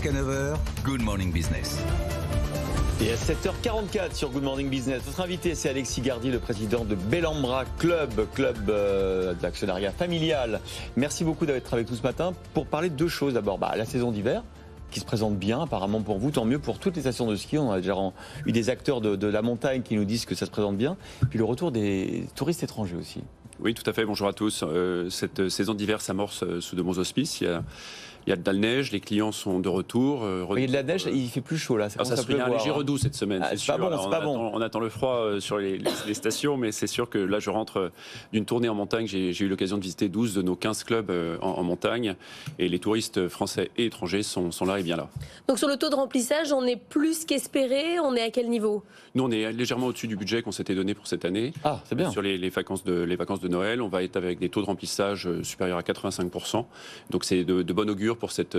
Jusqu'à 9h, Good Morning Business. Et à 7h44 sur Good Morning Business, votre invité c'est Alexis Gardy, le président de Bellambra Club d'actionnariat familial. Merci beaucoup d'être avec nous ce matin pour parler de deux choses. D'abord, la saison d'hiver qui se présente bien apparemment pour vous, tant mieux pour toutes les stations de ski. On a déjà eu des acteurs de la montagne qui nous disent que ça se présente bien. Puis le retour des touristes étrangers aussi. Oui, tout à fait. Bonjour à tous. Cette saison d'hiver s'amorce sous de bons auspices. Il y a de la neige, les clients sont de retour. Il y a de la neige, il fait plus chaud là. Ça se fait un léger redoux cette semaine. C'est pas bon, c'est pas bon. On attend le froid sur les stations, mais c'est sûr que là je rentre d'une tournée en montagne. J'ai eu l'occasion de visiter 12 de nos 15 clubs en montagne, et les touristes français et étrangers sont là et bien là. Donc sur le taux de remplissage, on est plus qu'espéré. On est à quel niveau? Nous, on est légèrement au-dessus du budget qu'on s'était donné pour cette année. Ah, c'est bien. Sur les vacances de Noël, on va être avec des taux de remplissage supérieurs à 85%. Donc c'est de bon augure pour cette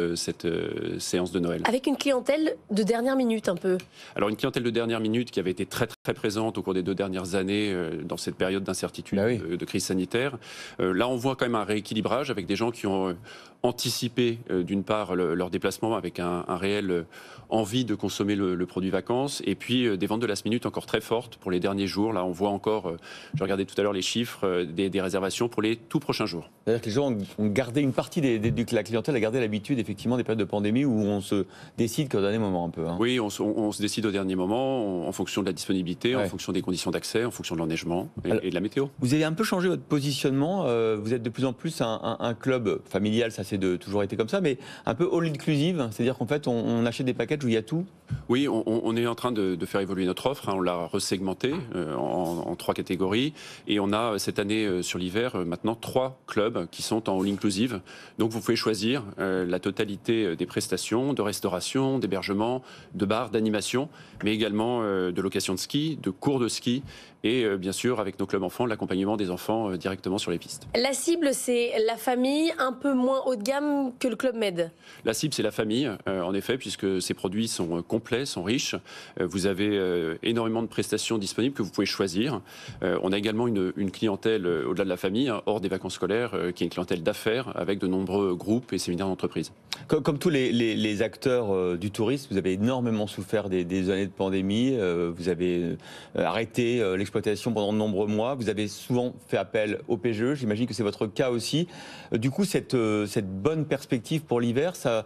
séance de Noël. Avec une clientèle de dernière minute un peu. Alors une clientèle de dernière minute qui avait été très très présente au cours des 2 dernières années dans cette période d'incertitude, de crise sanitaire. Là on voit quand même un rééquilibrage avec des gens qui ont anticipé d'une part leur déplacement avec un réel envie de consommer le produit vacances, et puis des ventes de last minute encore très fortes pour les derniers jours. Là on voit encore, je regardais tout à l'heure les chiffres des réservations pour les tout prochains jours. C'est-à-dire que les gens ont gardé une partie de la clientèle a gardé l'habitude effectivement des périodes de pandémie où on se décide qu'au dernier moment un peu. Oui, on se décide au dernier moment en fonction de la disponibilité, en fonction des conditions d'accès, en fonction de l'enneigement et de la météo. Vous avez un peu changé votre positionnement, vous êtes de plus en plus un club familial, ça c'est toujours été comme ça, mais un peu all inclusive, c'est-à-dire qu'en fait on achète des packages où il y a tout. Oui, on est en train de faire évoluer notre offre, on l'a resegmentée en 3 catégories, et on a cette année sur l'hiver maintenant 3 clubs qui sont en all inclusive, donc vous pouvez choisir la totalité des prestations, de restauration, d'hébergement, de bar, d'animation, mais également de location de ski, de cours de ski, et bien sûr avec nos clubs enfants, l'accompagnement des enfants directement sur les pistes. La cible, c'est la famille, un peu moins haut de gamme que le Club Med. La cible, c'est la famille, en effet, puisque ces produits sont complets, sont riches. Vous avez énormément de prestations disponibles que vous pouvez choisir. On a également une clientèle au-delà de la famille, hors des vacances scolaires, qui est une clientèle d'affaires avec de nombreux groupes et séminaires d'entreprise. Comme tous les acteurs du tourisme, vous avez énormément souffert des années de pandémie. Vous avez arrêté l'exploitation pendant de nombreux mois. Vous avez souvent fait appel au PGE. J'imagine que c'est votre cas aussi. Du coup, cette bonne perspective pour l'hiver, ça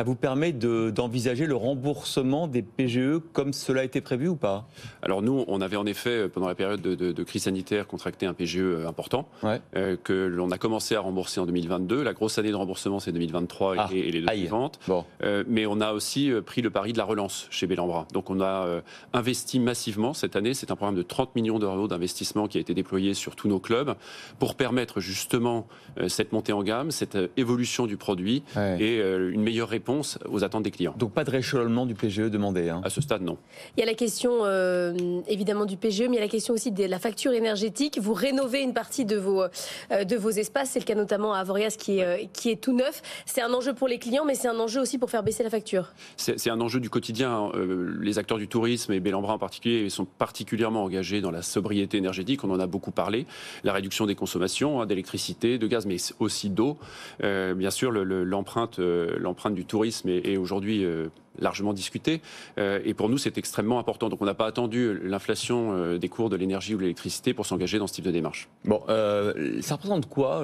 vous permet d'envisager le remboursement des PGE comme cela a été prévu ou pas? Alors nous, on avait en effet, pendant la période de crise sanitaire, contracté un PGE important, que l'on a commencé à rembourser en 2022. La grosse année de remboursement, c'est 2023 et les 2 suivantes. Bon. Mais on a aussi pris le pari de la relance chez Bellambra. Donc on a investi massivement cette année. C'est un programme de 30 millions d'euros d'investissement qui a été déployé sur tous nos clubs pour permettre justement cette montée en gamme, cette évolution du produit et une meilleure réponse aux attentes des clients. Donc pas de rééchelonnement du PGE demandé À ce stade, non. Il y a la question évidemment du PGE, mais il y a la question aussi de la facture énergétique. Vous rénovez une partie de vos espaces, c'est le cas notamment à Avoriaz qui est tout neuf. C'est un enjeu pour les clients, mais c'est un enjeu aussi pour faire baisser la facture. C'est un enjeu du quotidien. Les acteurs du tourisme et Bellambra en particulier sont particulièrement engagés dans la sobriété énergétique. On en a beaucoup parlé. La réduction des consommations d'électricité, de gaz, mais aussi d'eau. Bien sûr, l'empreinte du tourisme est aujourd'hui largement discuté. Et pour nous, c'est extrêmement important. Donc on n'a pas attendu l'inflation des cours de l'énergie ou de l'électricité pour s'engager dans ce type de démarche. Bon, ça représente quoi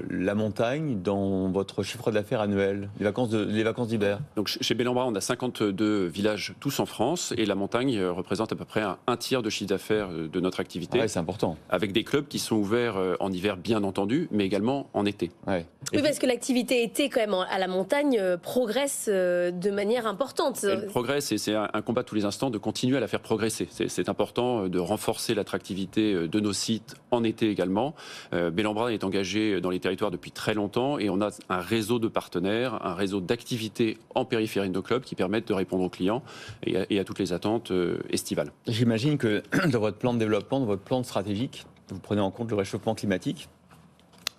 la montagne dans votre chiffre d'affaires annuel, les vacances d'hiver? Donc chez Bellambra, on a 52 villages tous en France, et la montagne représente à peu près un tiers de chiffre d'affaires de notre activité. C'est important. Avec des clubs qui sont ouverts en hiver, bien entendu, mais également en été. Oui, parce que l'activité été quand même à la montagne progresse de manière importante. Elle progresse, et c'est un combat tous les instants de continuer à la faire progresser. C'est important de renforcer l'attractivité de nos sites en été également. Bellambra est engagé dans les territoires depuis très longtemps, et on a un réseau de partenaires, un réseau d'activités en périphérie de nos clubs qui permettent de répondre aux clients et à toutes les attentes estivales. J'imagine que dans votre plan de développement, dans votre plan stratégique, vous prenez en compte le réchauffement climatique.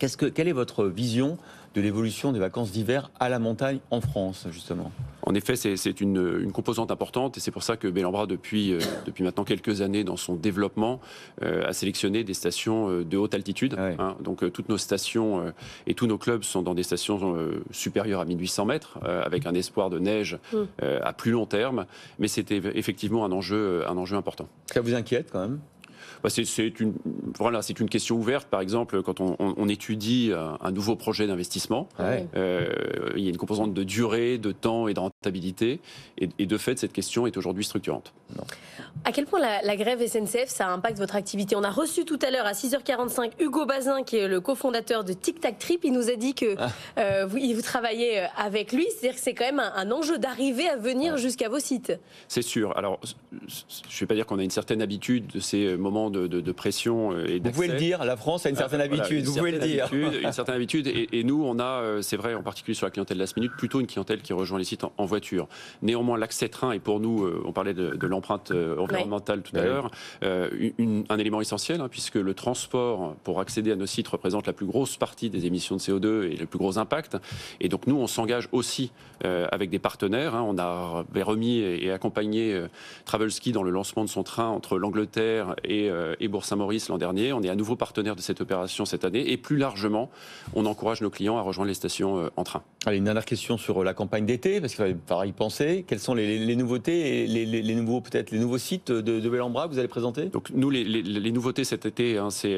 Quelle est votre vision de l'évolution des vacances d'hiver à la montagne en France, justement? En effet, c'est une composante importante et c'est pour ça que Bellambra, depuis maintenant quelques années dans son développement, a sélectionné des stations de haute altitude. Ouais. Hein. Donc toutes nos stations et tous nos clubs sont dans des stations supérieures à 1800 mètres, avec un espoir de neige à plus long terme. Mais c'était effectivement un enjeu important. Ça vous inquiète quand même? C'est une question ouverte. Par exemple, quand on étudie un nouveau projet d'investissement, il y a une composante de durée, de temps et de rentabilité. Et de fait, cette question est aujourd'hui structurante. Non. À quel point la grève SNCF, ça impacte votre activité? On a reçu tout à l'heure à 6h45 Hugo Bazin, qui est le cofondateur de Tic Tac Trip. Il nous a dit que vous travaillez avec lui. C'est-à-dire que c'est quand même un enjeu d'arriver à venir jusqu'à vos sites. C'est sûr. Alors, je ne vais pas dire qu'on a une certaine habitude de ces moments de pression et d'accès. Vous pouvez le dire, la France a une certaine habitude, vous pouvez le dire. Une certaine habitude, et nous, on a, c'est vrai, en particulier sur la clientèle last minute, plutôt une clientèle qui rejoint les sites en voiture. Néanmoins, l'accès train est pour nous, on parlait de l'empreinte environnementale tout à l'heure, un élément essentiel, puisque le transport pour accéder à nos sites représente la plus grosse partie des émissions de CO2 et le plus gros impact. Et donc nous, on s'engage aussi avec des partenaires. On avait remis et accompagné Travelski dans le lancement de son train entre l'Angleterre et Bourg-Saint-Maurice l'an dernier. On est à nouveau partenaire de cette opération cette année et plus largement, on encourage nos clients à rejoindre les stations en train. Allez, une dernière question sur la campagne d'été, parce qu'il va y penser. Quelles sont les nouveautés et les nouveaux sites de Bellambra que vous allez présenter? Donc nous, les nouveautés cet été, c'est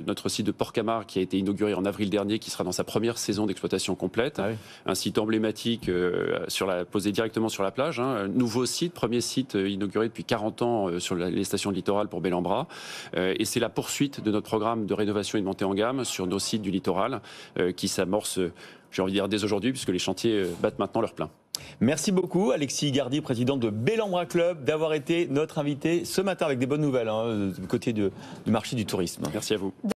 notre site de Port-Camargue qui a été inauguré en avril dernier, qui sera dans sa première saison d'exploitation complète. Un site emblématique posé directement sur la plage. Un nouveau site, premier site inauguré depuis 40 ans sur les stations de littoral pour Bellambra. Et c'est la poursuite de notre programme de rénovation et de montée en gamme sur nos sites du littoral qui s'amorce, j'ai envie de dire, dès aujourd'hui, puisque les chantiers battent maintenant leur plein. Merci beaucoup Alexis Gardy, président de Bellambra Club, d'avoir été notre invité ce matin avec des bonnes nouvelles du côté du marché du tourisme. Merci à vous.